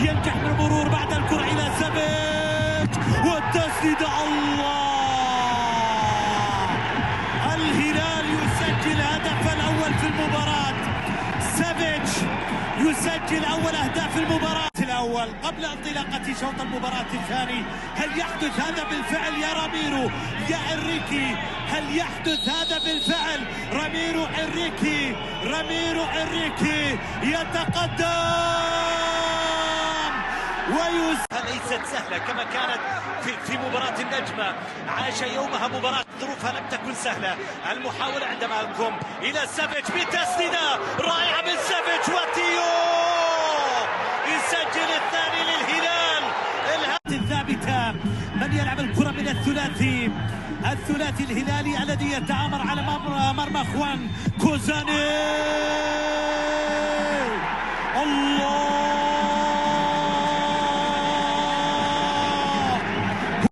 ينجح من المرور بعد الكرة إلى سافيتش والتسديدة. الله! الهلال يسجل هدف الأول في المباراة. سافيتش يسجل أول أهداف المباراة الأول قبل انطلاقة شوط المباراة الثاني. هل يحدث هذا بالفعل يا راميرو يا إنريكي؟ هل يحدث هذا بالفعل؟ راميرو إنريكي يتقدم ليست سهلة كما كانت في مباراة النجمة. عاش يومها مباراة ظروفها لم تكن سهلة. المحاولة عند مالكوم إلى سافيتش بتسديدة رائعة من سافيتش وتيو يسجل الثاني للهلال. الثابتة من يلعب الكرة من الثلاثي الهلالي الذي يتآمر على مرمى اخوان كوزاني.